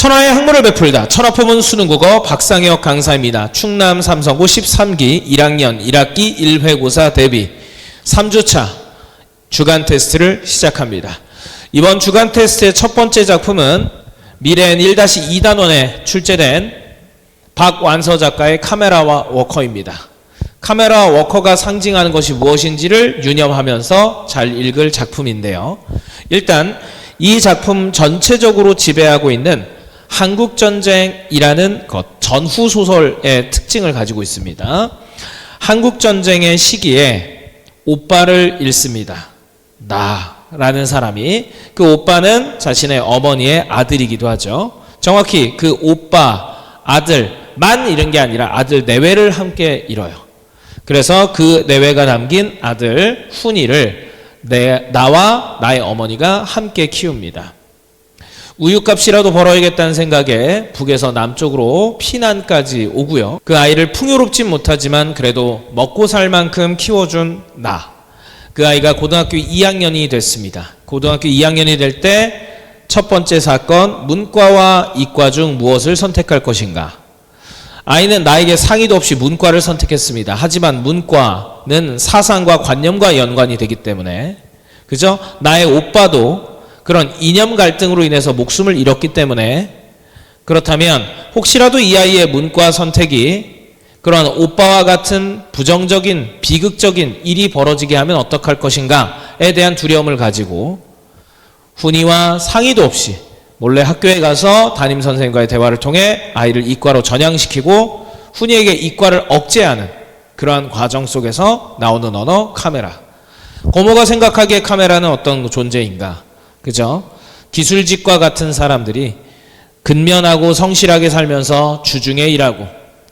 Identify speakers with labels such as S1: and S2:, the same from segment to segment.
S1: 천하의 학문을 베풀다. 천하포문 수능국어 박상혁 강사입니다. 충남 삼성고 13기 1학년 1학기 1회고사 대비 3주차 주간 테스트를 시작합니다. 이번 주간 테스트의 첫 번째 작품은 미래엔 1-2단원에 출제된 박완서 작가의 카메라와 워커입니다. 카메라와 워커가 상징하는 것이 무엇인지를 유념하면서 잘 읽을 작품인데요. 일단 이 작품 전체적으로 지배하고 있는 한국전쟁이라는 것, 전후 소설의 특징을 가지고 있습니다. 한국전쟁의 시기에 오빠를 잃습니다. 나라는 사람이. 그 오빠는 자신의 어머니의 아들이기도 하죠. 정확히 그 오빠, 아들만 잃은 게 아니라 아들 내외를 함께 잃어요. 그래서 그 내외가 담긴 아들 훈이를 나와 나의 어머니가 함께 키웁니다. 우유값이라도 벌어야겠다는 생각에 북에서 남쪽으로 피난까지 오고요. 그 아이를 풍요롭진 못하지만 그래도 먹고 살 만큼 키워준 나. 그 아이가 고등학교 2학년이 됐습니다. 고등학교 2학년이 될 때 첫 번째 사건, 문과와 이과 중 무엇을 선택할 것인가? 아이는 나에게 상의도 없이 문과를 선택했습니다. 하지만 문과는 사상과 관념과 연관이 되기 때문에, 그죠? 나의 오빠도 그런 이념 갈등으로 인해서 목숨을 잃었기 때문에, 그렇다면 혹시라도 이 아이의 문과 선택이 그런 오빠와 같은 부정적인 비극적인 일이 벌어지게 하면 어떡할 것인가에 대한 두려움을 가지고 훈이와 상의도 없이 몰래 학교에 가서 담임선생님과의 대화를 통해 아이를 이과로 전향시키고 훈이에게 이과를 억제하는 그러한 과정 속에서 나오는 언어 카메라. 고모가 생각하기에 카메라는 어떤 존재인가? 그죠? 기술직과 같은 사람들이 근면하고 성실하게 살면서 주중에 일하고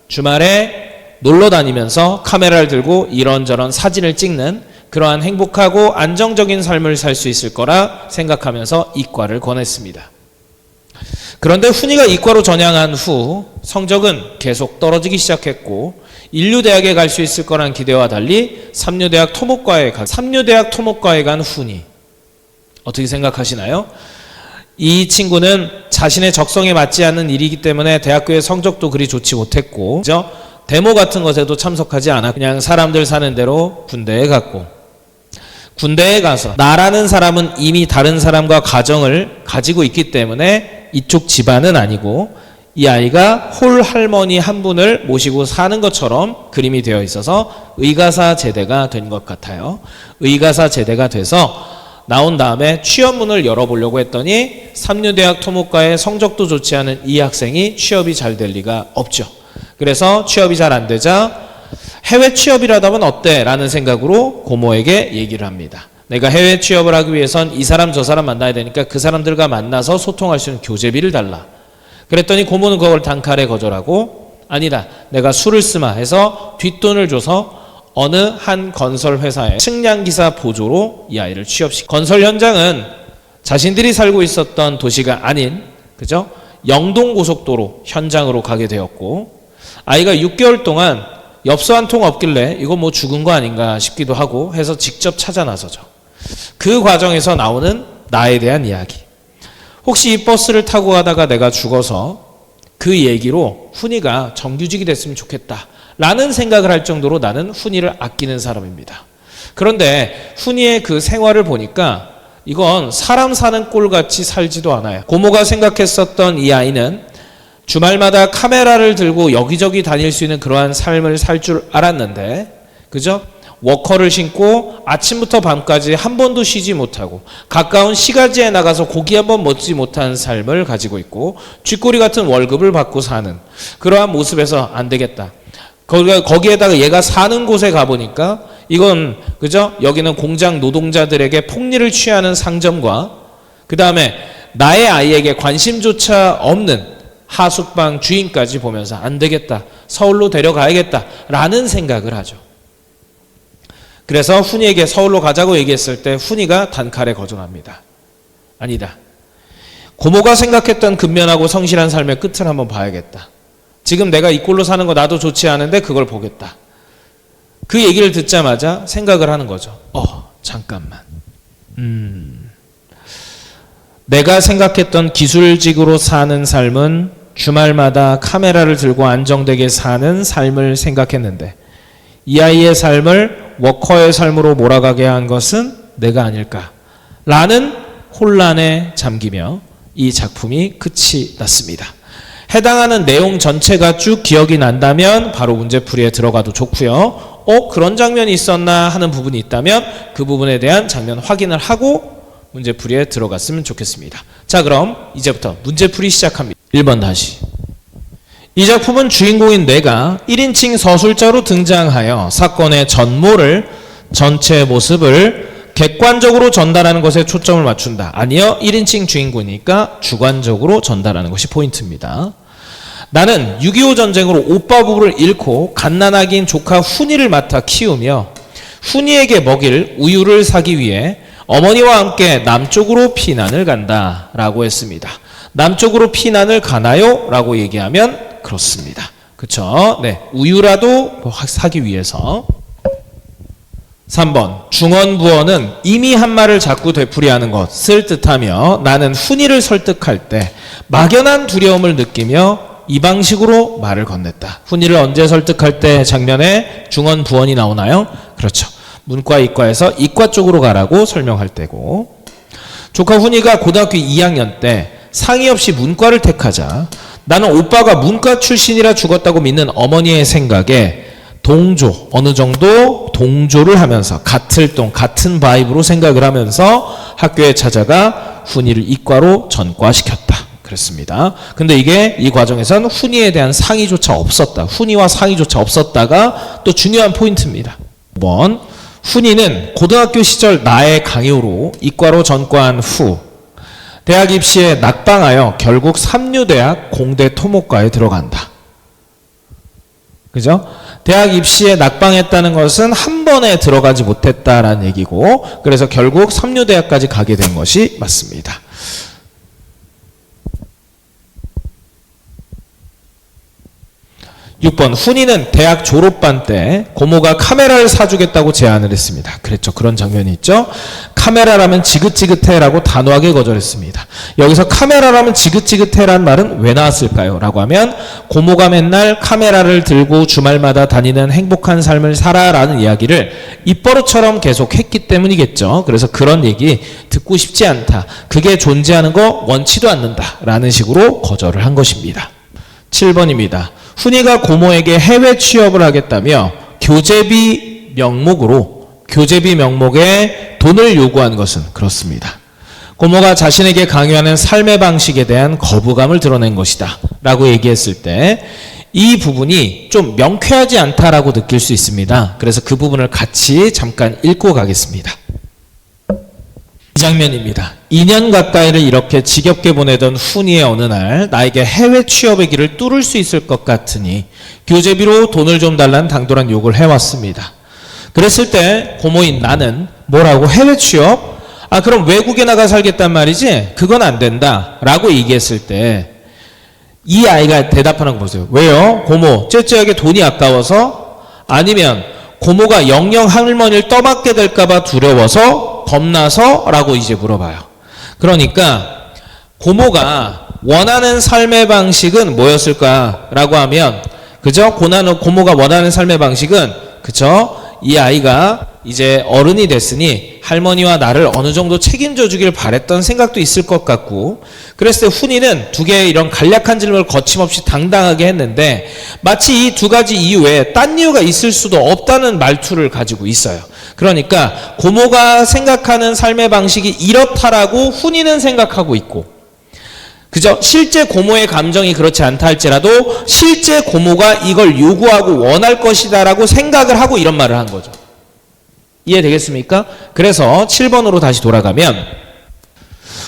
S1: 주말에 놀러 다니면서 카메라를 들고 이런저런 사진을 찍는 그러한 행복하고 안정적인 삶을 살 수 있을 거라 생각하면서 이과를 권했습니다. 그런데 훈이가 이과로 전향한 후 성적은 계속 떨어지기 시작했고 인류대학에 갈 수 있을 거란 기대와 달리 삼류대학 토목과에 간 훈이. 어떻게 생각하시나요? 이 친구는 자신의 적성에 맞지 않는 일이기 때문에 대학교의 성적도 그리 좋지 못했고, 그죠? 데모 같은 것에도 참석하지 않아 그냥 사람들 사는 대로 군대에 갔고, 군대에 가서 나라는 사람은 이미 다른 사람과 가정을 가지고 있기 때문에 이쪽 집안은 아니고 이 아이가 홀 할머니 한 분을 모시고 사는 것처럼 그림이 되어 있어서 의가사 제대가 된 것 같아요. 의가사 제대가 돼서 나온 다음에 취업문을 열어보려고 했더니 삼류대학 토목과의 성적도 좋지 않은 이 학생이 취업이 잘 될 리가 없죠. 그래서 취업이 잘 안 되자 해외 취업이라도 하면 어때? 라는 생각으로 고모에게 얘기를 합니다. 내가 해외 취업을 하기 위해선 이 사람 저 사람 만나야 되니까 그 사람들과 만나서 소통할 수 있는 교재비를 달라. 그랬더니 고모는 그걸 단칼에 거절하고, 아니다, 내가 술을 쓰마 해서 뒷돈을 줘서 어느 한 건설 회사의 측량기사 보조로 이 아이를 취업시켜. 건설 현장은 자신들이 살고 있었던 도시가 아닌, 그죠? 영동고속도로 현장으로 가게 되었고, 아이가 6개월 동안 엽서 한 통 없길래 이거 뭐 죽은 거 아닌가 싶기도 하고 해서 직접 찾아 나서죠. 그 과정에서 나오는 나에 대한 이야기. 혹시 이 버스를 타고 가다가 내가 죽어서 그 얘기로 훈이가 정규직이 됐으면 좋겠다 라는 생각을 할 정도로 나는 훈이를 아끼는 사람입니다. 그런데 훈이의 그 생활을 보니까 이건 사람 사는 꼴같이 살지도 않아요. 고모가 생각했었던 이 아이는 주말마다 카메라를 들고 여기저기 다닐 수 있는 그러한 삶을 살 줄 알았는데, 그죠? 워커를 신고 아침부터 밤까지 한 번도 쉬지 못하고 가까운 시가지에 나가서 고기 한 번 먹지 못한 삶을 가지고 있고 쥐꼬리 같은 월급을 받고 사는 그러한 모습에서 안 되겠다. 거기에다가 얘가 사는 곳에 가보니까 이건, 그죠? 여기는 공장 노동자들에게 폭리를 취하는 상점과 그 다음에 나의 아이에게 관심조차 없는 하숙방 주인까지 보면서 안 되겠다, 서울로 데려가야겠다 라는 생각을 하죠. 그래서 훈이에게 서울로 가자고 얘기했을 때 훈이가 단칼에 거절합니다. 아니다, 고모가 생각했던 근면하고 성실한 삶의 끝을 한번 봐야겠다. 지금 내가 이 꼴로 사는 거 나도 좋지 않은데 그걸 보겠다. 그 얘기를 듣자마자 생각을 하는 거죠. 잠깐만, 내가 생각했던 기술직으로 사는 삶은 주말마다 카메라를 들고 안정되게 사는 삶을 생각했는데 이 아이의 삶을 워커의 삶으로 몰아가게 한 것은 내가 아닐까 라는 혼란에 잠기며 이 작품이 끝이 났습니다. 해당하는 내용 전체가 쭉 기억이 난다면 바로 문제풀이에 들어가도 좋고요. 그런 장면이 있었나 하는 부분이 있다면 그 부분에 대한 장면 확인을 하고 문제풀이에 들어갔으면 좋겠습니다. 자, 그럼 이제부터 문제풀이 시작합니다. 1번 다시. 이 작품은 주인공인 내가 1인칭 서술자로 등장하여 사건의 전모를, 전체 모습을 객관적으로 전달하는 것에 초점을 맞춘다. 아니요, 1인칭 주인공이니까 주관적으로 전달하는 것이 포인트입니다. 나는 6.25 전쟁으로 오빠 부부를 잃고 갓난아기인 조카 훈이를 맡아 키우며 훈이에게 먹일 우유를 사기 위해 어머니와 함께 남쪽으로 피난을 간다 라고 했습니다. 남쪽으로 피난을 가나요? 라고 얘기하면 그렇습니다. 그쵸? 네, 우유라도 사기 위해서. 3번 중언부언은 이미 한 말을 자꾸 되풀이하는 것을 뜻하며 나는 훈이를 설득할 때 막연한 두려움을 느끼며 이 방식으로 말을 건넸다. 훈이를 언제 설득할 때 장면에 중언부언이 나오나요? 그렇죠. 문과 이과에서 이과 쪽으로 가라고 설명할 때고, 조카 훈이가 고등학교 2학년 때 상의 없이 문과를 택하자 나는 오빠가 문과 출신이라 죽었다고 믿는 어머니의 생각에 동조, 어느 정도 동조를 하면서 같은 바이브로 생각을 하면서 학교에 찾아가 훈이를 이과로 전과시켰다. 그랬습니다. 근데 이게 이 과정에선 훈이에 대한 상의조차 없었다. 훈이와 상의조차 없었다가 또 중요한 포인트입니다. 5번 훈이는 고등학교 시절 나의 강요로 이과로 전과한 후 대학 입시에 낙방하여 결국 삼류대학 공대 토목과에 들어간다. 그죠? 대학 입시에 낙방했다는 것은 한 번에 들어가지 못했다라는 얘기고, 그래서 결국 삼류대학까지 가게 된 것이 맞습니다. 6번 훈이는 대학 졸업반 때 고모가 카메라를 사주겠다고 제안을 했습니다. 그랬죠. 그런 장면이 있죠. 카메라라면 지긋지긋해라고 단호하게 거절했습니다. 여기서 카메라라면 지긋지긋해란 말은 왜 나왔을까요? 라고 하면 고모가 맨날 카메라를 들고 주말마다 다니는 행복한 삶을 살아라는 이야기를 입버릇처럼 계속 했기 때문이겠죠. 그래서 그런 얘기 듣고 싶지 않다. 그게 존재하는 거 원치도 않는다. 라는 식으로 거절을 한 것입니다. 7번입니다. 훈이가 고모에게 해외 취업을 하겠다며 교재비 명목에 돈을 요구한 것은 그렇습니다. 고모가 자신에게 강요하는 삶의 방식에 대한 거부감을 드러낸 것이다 라고 얘기했을 때 이 부분이 좀 명쾌하지 않다라고 느낄 수 있습니다. 그래서 그 부분을 같이 잠깐 읽고 가겠습니다. 이 장면입니다. 2년 가까이를 이렇게 지겹게 보내던 훈이의 어느 날 나에게 해외 취업의 길을 뚫을 수 있을 것 같으니 교재비로 돈을 좀 달라는 당돌한 요구를 해왔습니다. 그랬을 때 고모인 나는 뭐라고 해외 취업? 그럼 외국에 나가 살겠단 말이지? 그건 안 된다 라고 얘기했을 때 이 아이가 대답하는 거 보세요. 왜요? 고모 째째하게 돈이 아까워서? 아니면 고모가 영영 할머니를 떠맡게 될까봐 두려워서? 겁나서? 라고 이제 물어봐요. 그러니까 고모가 원하는 삶의 방식은 뭐였을까? 라고 하면 그죠? 고모가 원하는 삶의 방식은 그죠? 이 아이가 이제 어른이 됐으니 할머니와 나를 어느 정도 책임져 주길 바랬던 생각도 있을 것 같고, 그랬을 때 훈이는 두 개의 이런 간략한 질문을 거침없이 당당하게 했는데 마치 이 두 가지 이유에 딴 이유가 있을 수도 없다는 말투를 가지고 있어요. 그러니까 고모가 생각하는 삶의 방식이 이렇다라고 훈이는 생각하고 있고, 그죠? 실제 고모의 감정이 그렇지 않다 할지라도 실제 고모가 이걸 요구하고 원할 것이다라고 생각을 하고 이런 말을 한 거죠. 이해되겠습니까? 그래서 7번으로 다시 돌아가면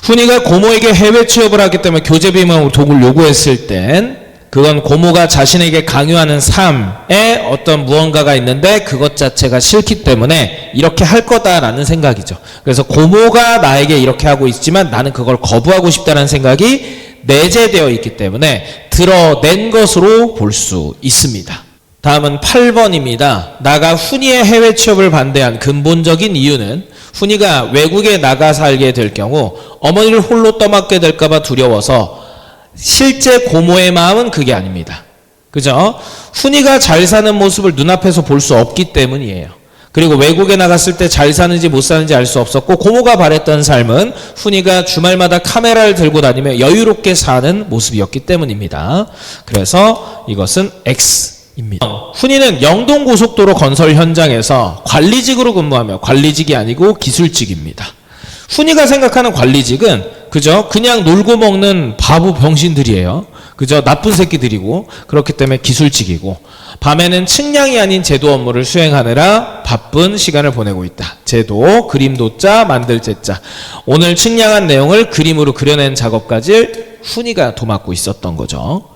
S1: 훈이가 고모에게 해외 취업을 하기 때문에 교재비만 돈을 요구했을 땐 그건 고모가 자신에게 강요하는 삶에 어떤 무언가가 있는데 그것 자체가 싫기 때문에 이렇게 할 거다라는 생각이죠. 그래서 고모가 나에게 이렇게 하고 있지만 나는 그걸 거부하고 싶다는 생각이 내재되어 있기 때문에 드러낸 것으로 볼 수 있습니다. 다음은 8번입니다. 나가 훈이의 해외 취업을 반대한 근본적인 이유는 훈이가 외국에 나가 살게 될 경우 어머니를 홀로 떠맡게 될까봐 두려워서 실제 고모의 마음은 그게 아닙니다. 그죠? 훈이가 잘 사는 모습을 눈앞에서 볼 수 없기 때문이에요. 그리고 외국에 나갔을 때 잘 사는지 못 사는지 알 수 없었고 고모가 바랬던 삶은 훈이가 주말마다 카메라를 들고 다니며 여유롭게 사는 모습이었기 때문입니다. 그래서 이것은 X입니다. 훈이는 영동고속도로 건설 현장에서 관리직으로 근무하며 관리직이 아니고 기술직입니다. 훈이가 생각하는 관리직은 그죠? 그냥 놀고 먹는 바보 병신들이에요. 그죠? 나쁜 새끼들이고 그렇기 때문에 기술직이고 밤에는 측량이 아닌 제도 업무를 수행하느라 바쁜 시간을 보내고 있다. 제도, 그림도 짜, 만들 제짜. 오늘 측량한 내용을 그림으로 그려낸 작업까지 훈이가 도맡고 있었던 거죠.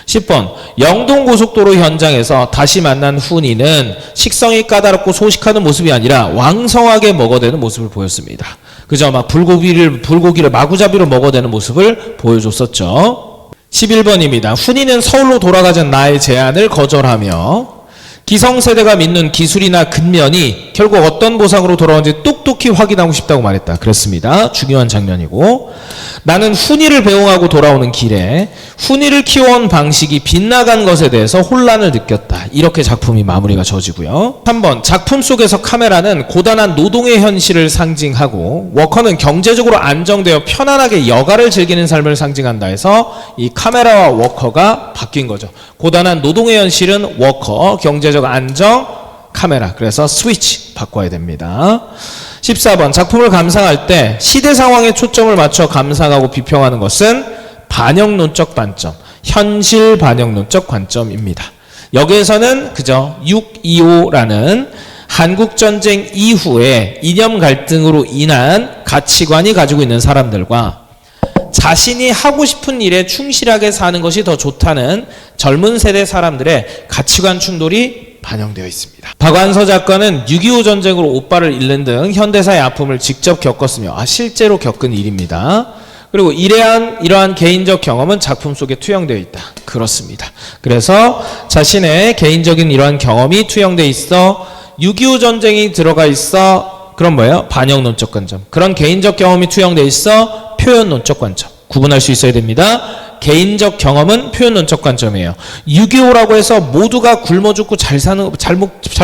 S1: 10번 영동고속도로 현장에서 다시 만난 훈이는 식성이 까다롭고 소식하는 모습이 아니라 왕성하게 먹어대는 모습을 보였습니다. 그죠? 막 불고기를 마구잡이로 먹어대는 모습을 보여줬었죠. 11번입니다. 훈이는 서울로 돌아가자는 나의 제안을 거절하며 기성세대가 믿는 기술이나 근면이 결국 어떤 보상으로 돌아오는지 똑똑히 확인하고 싶다고 말했다. 그렇습니다. 중요한 장면이고 나는 훈이를 배웅하고 돌아오는 길에 훈이를 키워온 방식이 빗나간 것에 대해서 혼란을 느꼈다. 이렇게 작품이 마무리가 져지고요. 3번 작품 속에서 카메라는 고단한 노동의 현실을 상징하고 워커는 경제적으로 안정되어 편안하게 여가를 즐기는 삶을 상징한다 해서 이 카메라와 워커가 바뀐 거죠. 고단한 노동의 현실은 워커, 경제적 안정, 카메라. 그래서 스위치 바꿔야 됩니다. 14번 작품을 감상할 때 시대 상황에 초점을 맞춰 감상하고 비평하는 것은 반영론적 관점, 현실 반영론적 관점입니다. 여기에서는 그저 6.25라는 한국전쟁 이후에 이념 갈등으로 인한 가치관이 가지고 있는 사람들과 자신이 하고 싶은 일에 충실하게 사는 것이 더 좋다는 젊은 세대 사람들의 가치관 충돌이 반영되어 있습니다. 박완서 작가는 6.25 전쟁으로 오빠를 잃는 등 현대사의 아픔을 직접 겪었으며 실제로 겪은 일입니다. 그리고 이러한 개인적 경험은 작품 속에 투영되어 있다. 그렇습니다. 그래서 자신의 개인적인 이러한 경험이 투영되어 있어 6.25 전쟁이 들어가 있어 그런 뭐예요? 반영론적 관점. 그런 개인적 경험이 투영되어 있어 표현론적 관점. 구분할 수 있어야 됩니다. 개인적 경험은 표현론적 관점이에요. 6.25라고 해서 모두가 굶어 죽고 잘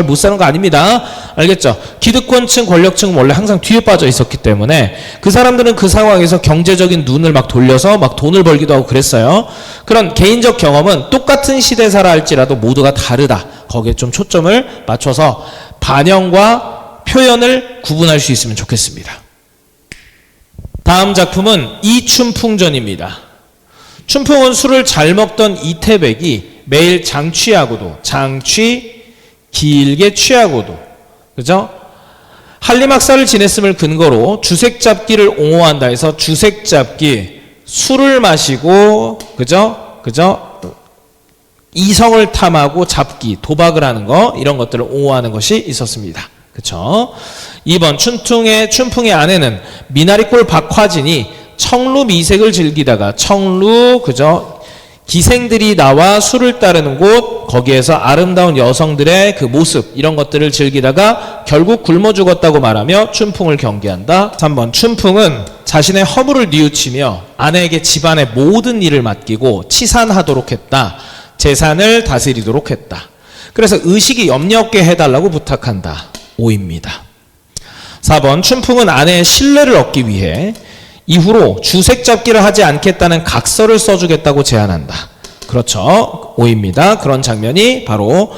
S1: 못 사는 거 아닙니다. 알겠죠? 기득권층, 권력층은 원래 항상 뒤에 빠져 있었기 때문에 그 사람들은 그 상황에서 경제적인 눈을 막 돌려서 막 돈을 벌기도 하고 그랬어요. 그런 개인적 경험은 똑같은 시대사라 할지라도 모두가 다르다. 거기에 좀 초점을 맞춰서 반영과 표현을 구분할 수 있으면 좋겠습니다. 다음 작품은 이춘풍전입니다. 춘풍은 술을 잘 먹던 이태백이 매일 길게 취하고도 그죠? 한림학사를 지냈음을 근거로 주색잡기를 옹호한다 해서 주색잡기, 술을 마시고 그죠? 이성을 탐하고 잡기, 도박을 하는 거 이런 것들을 옹호하는 것이 있었습니다. 그렇죠? 2번 춘풍의 아내는 미나리꼴 박화진이 청루 미색을 즐기다가 그죠? 기생들이 나와 술을 따르는 곳 거기에서 아름다운 여성들의 그 모습 이런 것들을 즐기다가 결국 굶어 죽었다고 말하며 춘풍을 경계한다. 3번 춘풍은 자신의 허물을 뉘우치며 아내에게 집안의 모든 일을 맡기고 치산하도록 했다. 재산을 다스리도록 했다. 그래서 의식이 염려 없게 해달라고 부탁한다. 5입니다. 4번 춘풍은 아내의 신뢰를 얻기 위해 이후로 주색잡기를 하지 않겠다는 각서를 써주겠다고 제안한다. 그렇죠. 5입니다. 그런 장면이 바로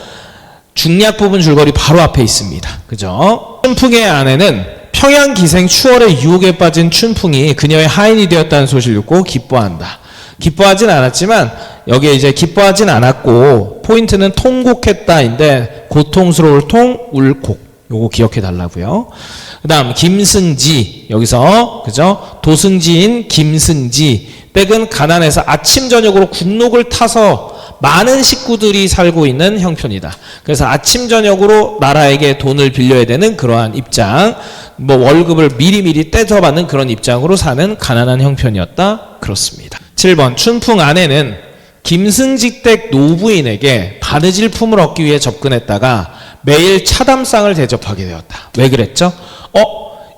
S1: 중략 부분 줄거리 바로 앞에 있습니다. 그죠? 춘풍의 아내는 평양 기생 추월의 유혹에 빠진 춘풍이 그녀의 하인이 되었다는 소식을 듣고 기뻐한다. 기뻐하진 않았지만 여기에 이제 기뻐하진 않았고 포인트는 통곡했다인데 고통스러울 울곡 요거 기억해 달라고요. 그 다음 김승지 여기서 그죠? 도승지인 김승지 댁은 가난해서 아침 저녁으로 국록을 타서 많은 식구들이 살고 있는 형편이다. 그래서 아침 저녁으로 나라에게 돈을 빌려야 되는 그러한 입장, 월급을 미리미리 떼서받는 그런 입장으로 사는 가난한 형편이었다. 그렇습니다. 7번 춘풍 아내는 김승지 댁 노부인에게 바느질 품을 얻기 위해 접근했다가 매일 차담상을 대접하게 되었다. 왜 그랬죠?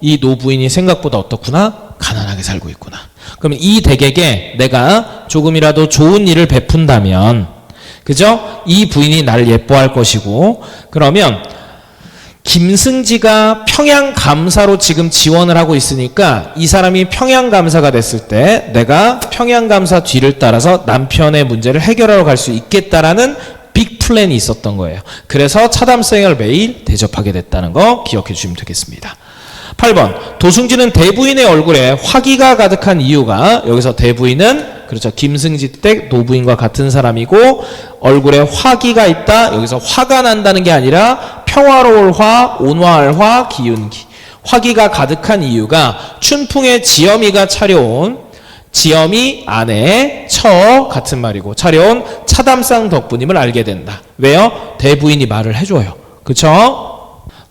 S1: 이 노부인이 생각보다 어떻구나? 가난하게 살고 있구나. 그럼 이 댁에게 내가 조금이라도 좋은 일을 베푼다면, 그죠? 이 부인이 나를 예뻐할 것이고, 그러면 김승지가 평양감사로 지금 지원을 하고 있으니까 이 사람이 평양감사가 됐을 때 내가 평양감사 뒤를 따라서 남편의 문제를 해결하러 갈 수 있겠다라는 빅 플랜이 있었던 거예요. 그래서 차담생을 매일 대접하게 됐다는 거 기억해 주시면 되겠습니다. 8번, 도승지는 대부인의 얼굴에 화기가 가득한 이유가, 여기서 대부인은 그렇죠, 김승지 댁 노부인과 같은 사람이고 얼굴에 화기가 있다. 여기서 화가 난다는 게 아니라 평화로울 화, 온화할 화, 기운기. 화기가 가득한 이유가 춘풍의 지엄이가 차려온, 지엄이 아내의 처 같은 말이고 차려온 차담상 덕분임을 알게 된다. 왜요? 대부인이 말을 해줘요. 그쵸?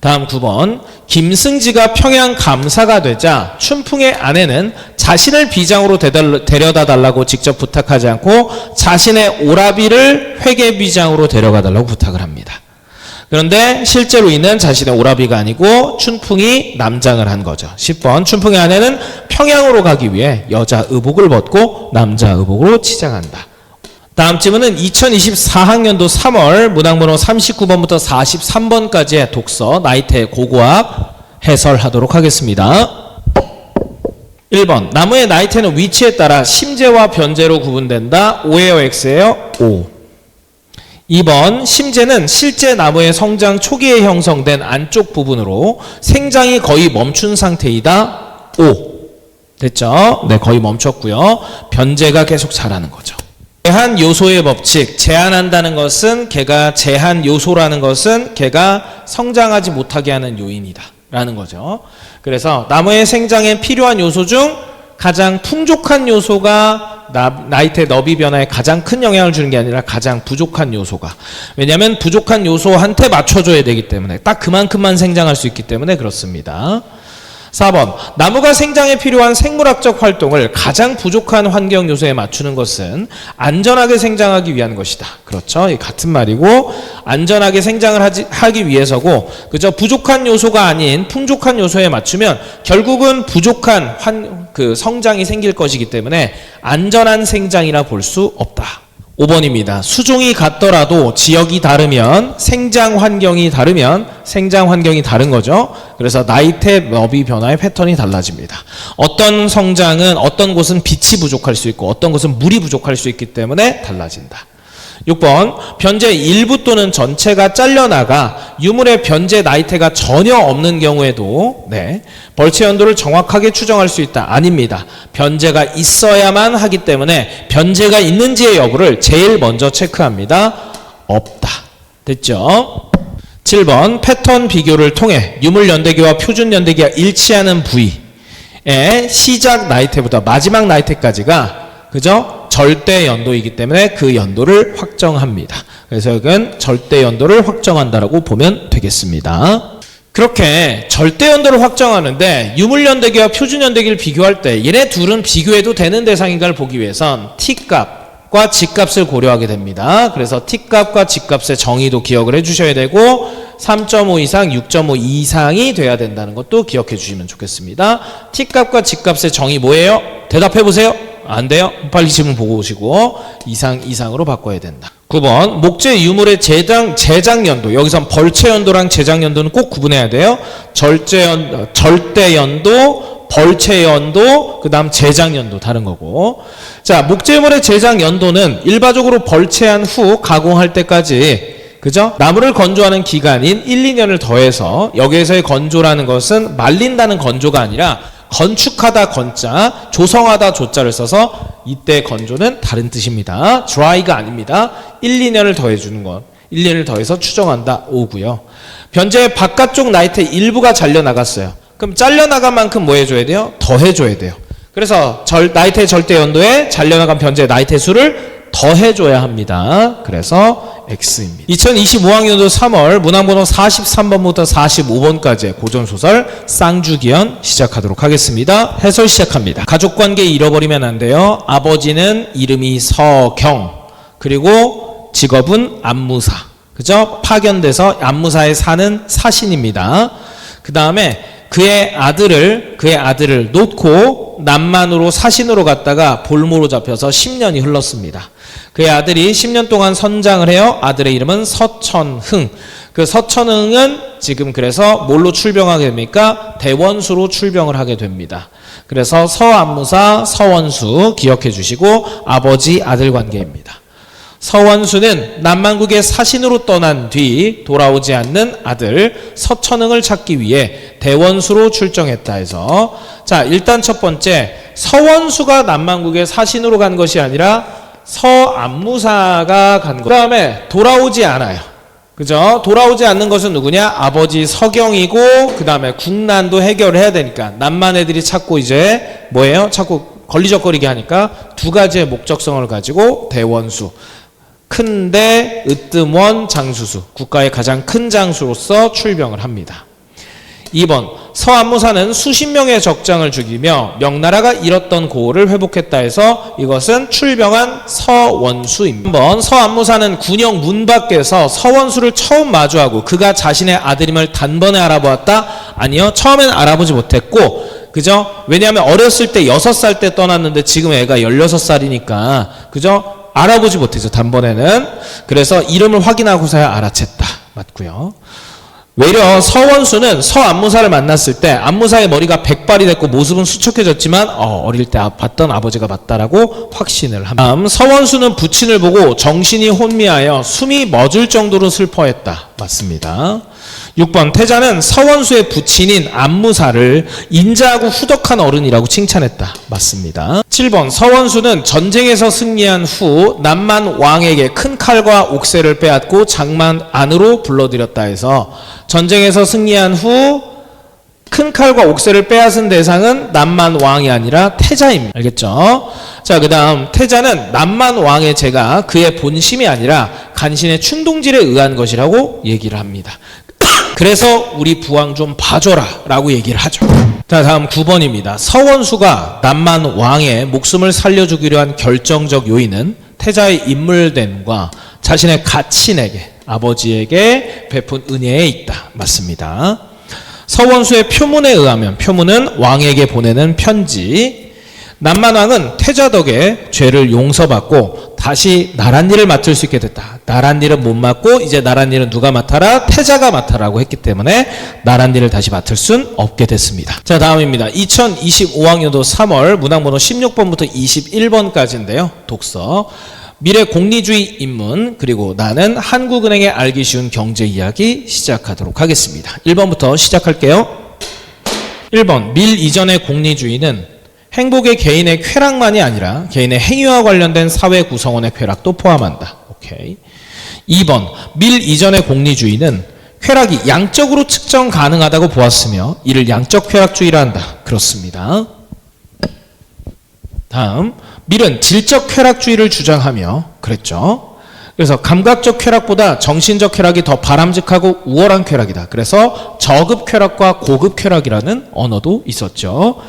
S1: 다음 9번, 김승지가 평양 감사가 되자 춘풍의 아내는 자신을 비장으로 데려다 달라고 직접 부탁하지 않고 자신의 오라비를 회계비장으로 데려가 달라고 부탁을 합니다. 그런데 실제로 이는 자신의 오라비가 아니고 춘풍이 남장을 한 거죠. 10번, 춘풍의 아내는 평양으로 가기 위해 여자 의복을 벗고 남자 의복으로 치장한다. 다음 질문은 2024학년도 3월 문항번호 39번부터 43번까지의 독서 나이테 고고학 해설하도록 하겠습니다. 1번, 나무의 나이테는 위치에 따라 심재와 변재로 구분된다. O예요, X예요? O. 2번, 심재는 실제 나무의 성장 초기에 형성된 안쪽 부분으로 생장이 거의 멈춘 상태이다. O. 됐죠? 네, 거의 멈췄고요. 변재가 계속 자라는 거죠. 제한 요소의 법칙, 제한한다는 것은 걔가 제한 요소라는 것은 걔가 성장하지 못하게 하는 요인이다 라는 거죠. 그래서 나무의 생장에 필요한 요소 중 가장 풍족한 요소가 나이테 너비 변화에 가장 큰 영향을 주는 게 아니라 가장 부족한 요소가, 왜냐하면 부족한 요소한테 맞춰줘야 되기 때문에 딱 그만큼만 생장할 수 있기 때문에 그렇습니다. 4번, 나무가 생장에 필요한 생물학적 활동을 가장 부족한 환경 요소에 맞추는 것은 안전하게 생장하기 위한 것이다. 그렇죠? 같은 말이고 안전하게 생장을 하기 위해서고, 그죠? 부족한 요소가 아닌 풍족한 요소에 맞추면 결국은 부족한 성장이 생길 것이기 때문에 안전한 생장이라 볼 수 없다. 5번입니다. 수종이 같더라도 지역이 다르면 생장 환경이 다른 거죠. 그래서 나이테 너비 변화의 패턴이 달라집니다. 어떤 성장은 어떤 곳은 빛이 부족할 수 있고 어떤 곳은 물이 부족할 수 있기 때문에 달라진다. 6번, 변제 일부 또는 전체가 잘려나가 유물의 변제 나이테가 전혀 없는 경우에도 벌채 연도를 정확하게 추정할 수 있다. 아닙니다. 변제가 있어야만 하기 때문에 변제가 있는지의 여부를 제일 먼저 체크합니다. 없다. 됐죠? 7번, 패턴 비교를 통해 유물 연대기와 표준 연대기가 일치하는 부위의 시작 나이테부터 마지막 나이테까지가, 그죠? 절대 연도이기 때문에 그 연도를 확정합니다. 그래서 이건 절대 연도를 확정한다라고 보면 되겠습니다. 그렇게 절대 연도를 확정하는데 유물 연대기와 표준 연대기를 비교할 때 얘네 둘은 비교해도 되는 대상인가를 보기 위해선 T값과 G값을 고려하게 됩니다. 그래서 T값과 G값의 정의도 기억을 해주셔야 되고 3.5 이상, 6.5 이상이 돼야 된다는 것도 기억해 주시면 좋겠습니다. T값과 G값의 정의 뭐예요? 대답해 보세요. 안 돼요? 빨리 질문 보고 오시고 이상으로 바꿔야 된다. 9번, 목재 유물의 제작 연도. 여기선 벌채 연도랑 제작 연도는 꼭 구분해야 돼요. 절대 연도, 벌채 연도, 그 다음 제작 연도 다른 거고. 자, 목재 유물의 제작 연도는 일반적으로 벌채한 후 가공할 때까지, 그죠? 나무를 건조하는 기간인 1, 2년을 더해서, 여기에서의 건조라는 것은 말린다는 건조가 아니라 건축하다 건자, 조성하다 조자를 써서 이때 건조는 다른 뜻입니다. dry가 아닙니다. 1, 2년을 더해주는 것. 1, 2년을 더해서 추정한다. 오고요. 변제의 바깥쪽 나이테 일부가 잘려나갔어요. 그럼 잘려나간 만큼 뭐 해줘야 돼요? 더 해줘야 돼요. 그래서 나이테 절대 연도에 잘려나간 변제의 나이테 수를 더해줘야 합니다. 그래서 X입니다. 2025학년도 3월 문항번호 43번부터 45번까지의 고전소설 쌍주기현 시작하도록 하겠습니다. 해설 시작합니다. 가족관계 잃어버리면 안 돼요. 아버지는 이름이 서경, 그리고 직업은 안무사, 그죠? 파견돼서 안무사에 사는 사신입니다. 그 다음에 그의 아들을 놓고 남만으로 사신으로 갔다가 볼모로 잡혀서 10년이 흘렀습니다. 그의 아들이 10년 동안 선장을 해요. 아들의 이름은 서천흥. 그 서천흥은 지금 그래서 뭘로 출병하게 됩니까? 대원수로 출병을 하게 됩니다. 그래서 서안무사, 서원수 기억해 주시고 아버지 아들 관계입니다. 서원수는 남만국의 사신으로 떠난 뒤 돌아오지 않는 아들 서천흥을 찾기 위해 대원수로 출정했다 해서, 자, 일단 첫 번째, 서원수가 남만국의 사신으로 간 것이 아니라 서안무사가 간 것. 그 다음에 돌아오지 않아요. 그죠? 돌아오지 않는 것은 누구냐? 아버지 서경이고, 그 다음에 국난도 해결을 해야 되니까 남만 애들이 찾고 이제 뭐예요? 자꾸 걸리적거리게 하니까 두 가지의 목적성을 가지고 대원수, 큰데 으뜸원 장수수, 국가의 가장 큰 장수로서 출병을 합니다. 2번, 서안무사는 수십 명의 적장을 죽이며 명나라가 잃었던 고을을 회복했다 해서 이것은 출병한 서원수입니다. 3번, 서안무사는 군영 문 밖에서 서원수를 처음 마주하고 그가 자신의 아들임을 단번에 알아보았다? 아니요, 처음엔 알아보지 못했고, 그죠? 왜냐하면 어렸을 때 6살 때 떠났는데 지금 애가 16살이니까, 그죠? 알아보지 못했죠, 단번에는. 그래서 이름을 확인하고서야 알아챘다. 맞고요. 외려 서원수는 서안무사를 만났을 때 안무사의 머리가 백발이 됐고 모습은 수척해졌지만 어릴 때 봤던 아버지가 맞다라고 확신을 합니다. 다음, 서원수는 부친을 보고 정신이 혼미하여 숨이 멎을 정도로 슬퍼했다. 맞습니다. 6번, 태자는 서원수의 부친인 안무사를 인자하고 후덕한 어른이라고 칭찬했다. 맞습니다. 7번, 서원수는 전쟁에서 승리한 후 남만 왕에게 큰 칼과 옥새를 빼앗고 장만 안으로 불러들였다 해서 전쟁에서 승리한 후 큰 칼과 옥새를 빼앗은 대상은 남만 왕이 아니라 태자입니다. 알겠죠? 자, 그 다음, 태자는 남만 왕의 죄가 그의 본심이 아니라 간신의 충동질에 의한 것이라고 얘기를 합니다. 그래서 우리 부왕 좀 봐줘라 라고 얘기를 하죠. 자, 다음 9번입니다. 서원수가 남만 왕의 목숨을 살려주기로 한 결정적 요인은 태자의 인물됨과 자신의 가친에게, 아버지에게 베푼 은혜에 있다. 맞습니다. 서원수의 표문에 의하면, 표문은 왕에게 보내는 편지, 남만왕은 태자 덕에 죄를 용서받고 다시 나랏일을 맡을 수 있게 됐다. 나랏일은 못 맡고 이제 나랏일은 누가 맡아라? 태자가 맡아라고 했기 때문에 나랏일을 다시 맡을 순 없게 됐습니다. 자, 다음입니다. 2025학년도 3월 문항번호 16번부터 21번까지인데요. 독서. 미래 공리주의 입문, 그리고 나는 한국은행의 알기 쉬운 경제 이야기 시작하도록 하겠습니다. 1번부터 시작할게요. 1번, 밀 이전의 공리주의는 행복의 개인의 쾌락만이 아니라 개인의 행위와 관련된 사회 구성원의 쾌락도 포함한다. 오케이. 2번, 밀 이전의 공리주의는 쾌락이 양적으로 측정 가능하다고 보았으며 이를 양적 쾌락주의라 한다. 그렇습니다. 다음, 밀은 질적 쾌락주의를 주장하며 그랬죠. 그래서 감각적 쾌락보다 정신적 쾌락이 더 바람직하고 우월한 쾌락이다. 그래서 저급 쾌락과 고급 쾌락이라는 언어도 있었죠.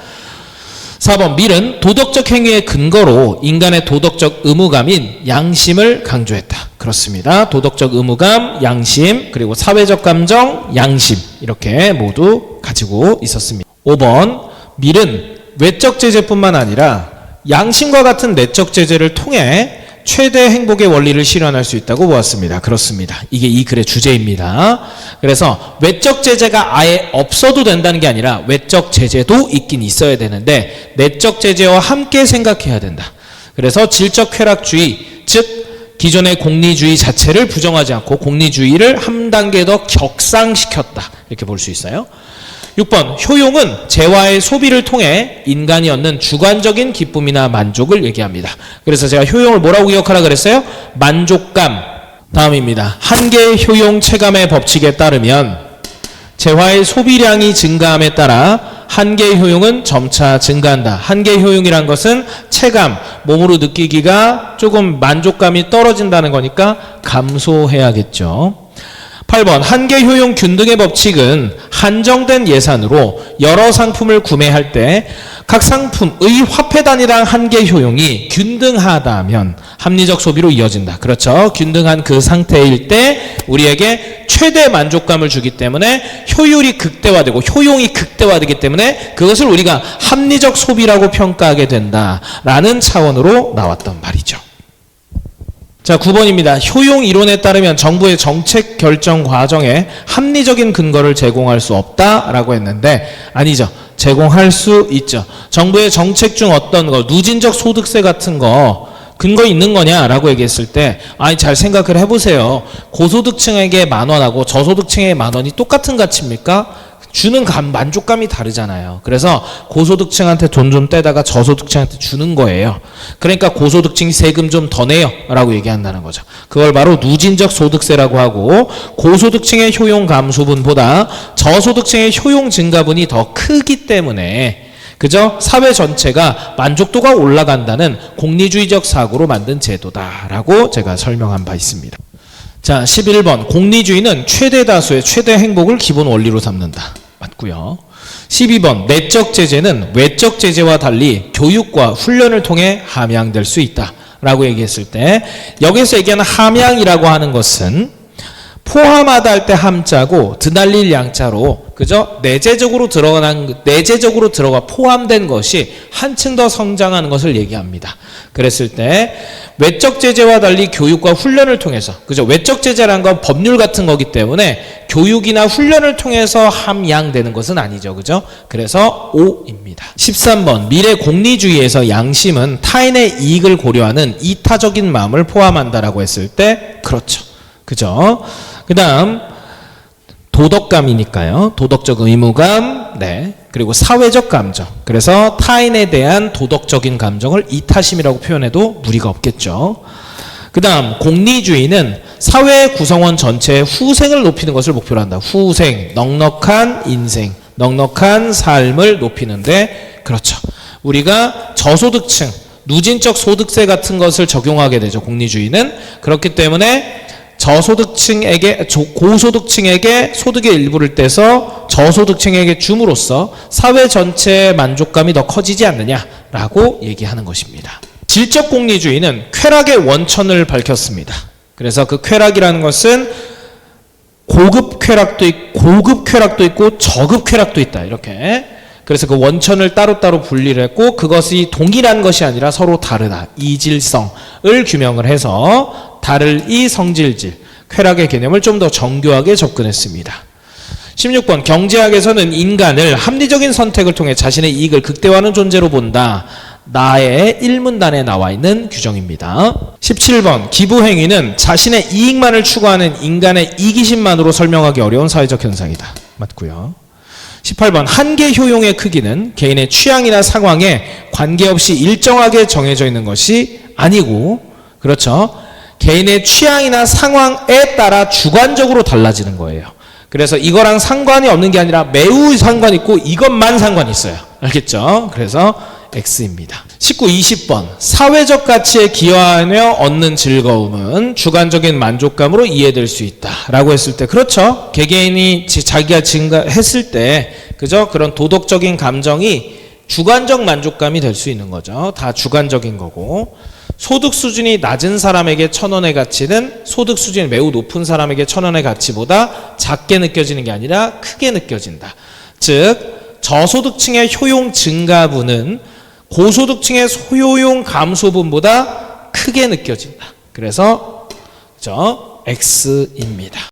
S1: 4번, 밀은 도덕적 행위의 근거로 인간의 도덕적 의무감인 양심을 강조했다. 그렇습니다. 도덕적 의무감, 양심, 그리고 사회적 감정, 양심, 이렇게 모두 가지고 있었습니다. 5번, 밀은 외적 제재뿐만 아니라 양심과 같은 내적 제재를 통해 최대 행복의 원리를 실현할 수 있다고 보았습니다. 그렇습니다. 이게 이 글의 주제입니다. 그래서 외적 제재가 아예 없어도 된다는 게 아니라 외적 제재도 있긴 있어야 되는데 내적 제재와 함께 생각해야 된다. 그래서 질적 쾌락주의, 즉 기존의 공리주의 자체를 부정하지 않고 공리주의를 한 단계 더 격상시켰다. 이렇게 볼 수 있어요. 6번, 효용은 재화의 소비를 통해 인간이 얻는 주관적인 기쁨이나 만족을 얘기합니다. 그래서 제가 효용을 뭐라고 기억하라 그랬어요? 만족감. 다음입니다. 한계의 효용 체감의 법칙에 따르면 재화의 소비량이 증가함에 따라 한계의 효용은 점차 증가한다. 한계의 효용이란 것은 체감, 몸으로 느끼기가 조금 만족감이 떨어진다는 거니까 감소해야겠죠. 8번 한계효용 균등의 법칙은 한정된 예산으로 여러 상품을 구매할 때 각 상품의 화폐 단위당 한계효용이 균등하다면 합리적 소비로 이어진다. 그렇죠. 균등한 그 상태일 때 우리에게 최대 만족감을 주기 때문에 효율이 극대화되고 효용이 극대화되기 때문에 그것을 우리가 합리적 소비라고 평가하게 된다라는 차원으로 나왔던 말이죠. 자, 9번입니다. 효용 이론에 따르면 정부의 정책 결정 과정에 합리적인 근거를 제공할 수 없다라고 했는데 아니죠. 제공할 수 있죠. 정부의 정책 중 어떤 거, 누진적 소득세 같은 거 근거 있는 거냐라고 얘기했을 때 아니 잘 생각을 해보세요. 고소득층에게 10,000원하고 저소득층에게 10,000원이 똑같은 가치입니까? 주는 만족감이 다르잖아요. 그래서 고소득층한테 돈 좀 떼다가 저소득층한테 주는 거예요. 그러니까 고소득층이 세금 좀 더 내요 라고 얘기한다는 거죠. 그걸 바로 누진적 소득세라고 하고 고소득층의 효용 감소분보다 저소득층의 효용 증가분이 더 크기 때문에 그죠? 사회 전체가 만족도가 올라간다는 공리주의적 사고로 만든 제도다라고 제가 설명한 바 있습니다. 자, 11번 공리주의는 최대 다수의 최대 행복을 기본 원리로 삼는다. 맞고요. 12번 내적 제재는 외적 제재와 달리 교육과 훈련을 통해 함양될 수 있다 라고 얘기했을 때 여기서 얘기하는 함양이라고 하는 것은 포함하다 할 때 함자고 드날릴 양자로 그죠? 내재적으로 들어가 포함된 것이 한층 더 성장하는 것을 얘기합니다. 그랬을 때 외적 제재와 달리 교육과 훈련을 통해서 그죠? 외적 제재란 건 법률 같은 거기 때문에 교육이나 훈련을 통해서 함양되는 것은 아니죠. 그죠? 그래서 O입니다. 13번 미래 공리주의에서 양심은 타인의 이익을 고려하는 이타적인 마음을 포함한다라고 했을 때 그렇죠. 그죠? 그 다음 도덕감이니까요. 도덕적 의무감, 네. 그리고 사회적 감정. 그래서 타인에 대한 도덕적인 감정을 이타심이라고 표현해도 무리가 없겠죠. 그 다음 공리주의는 사회 구성원 전체의 후생을 높이는 것을 목표로 한다. 후생, 넉넉한 인생, 넉넉한 삶을 높이는데 그렇죠. 우리가 저소득층, 누진적 소득세 같은 것을 적용하게 되죠. 공리주의는. 그렇기 때문에 저소득층에게 고소득층에게 소득의 일부를 떼서 저소득층에게 줌으로써 사회 전체의 만족감이 더 커지지 않느냐라고 얘기하는 것입니다. 질적 공리주의는 쾌락의 원천을 밝혔습니다. 그래서 그 쾌락이라는 것은 고급 쾌락도 있고 저급 쾌락도 있다. 이렇게. 그래서 그 원천을 따로따로 분리를 했고 그것이 동일한 것이 아니라 서로 다르다. 이질성을 규명을 해서 다를 이 성질질, 쾌락의 개념을 좀 더 정교하게 접근했습니다. 16번 경제학에서는 인간을 합리적인 선택을 통해 자신의 이익을 극대화하는 존재로 본다. 나의 1문단에 나와 있는 규정입니다. 17번 기부행위는 자신의 이익만을 추구하는 인간의 이기심만으로 설명하기 어려운 사회적 현상이다. 맞고요. 18번 한계 효용의 크기는 개인의 취향이나 상황에 관계없이 일정하게 정해져 있는 것이 아니고 그렇죠. 개인의 취향이나 상황에 따라 주관적으로 달라지는 거예요. 그래서 이거랑 상관이 없는 게 아니라 매우 상관이 있고 이것만 상관이 있어요. 알겠죠? 그래서 X입니다. 19, 20번 사회적 가치에 기여하며 얻는 즐거움은 주관적인 만족감으로 이해될 수 있다라고 했을 때 그렇죠. 개개인이 자기가 증가했을 때 그죠? 그런 도덕적인 감정이 주관적 만족감이 될 수 있는 거죠. 다 주관적인 거고 소득 수준이 낮은 사람에게 1,000원의 가치는 소득 수준이 매우 높은 사람에게 1,000원의 가치보다 작게 느껴지는 게 아니라 크게 느껴진다. 즉 저소득층의 효용 증가분은 고소득층의 소요용 감소분보다 크게 느껴진다. 그래서 X입니다.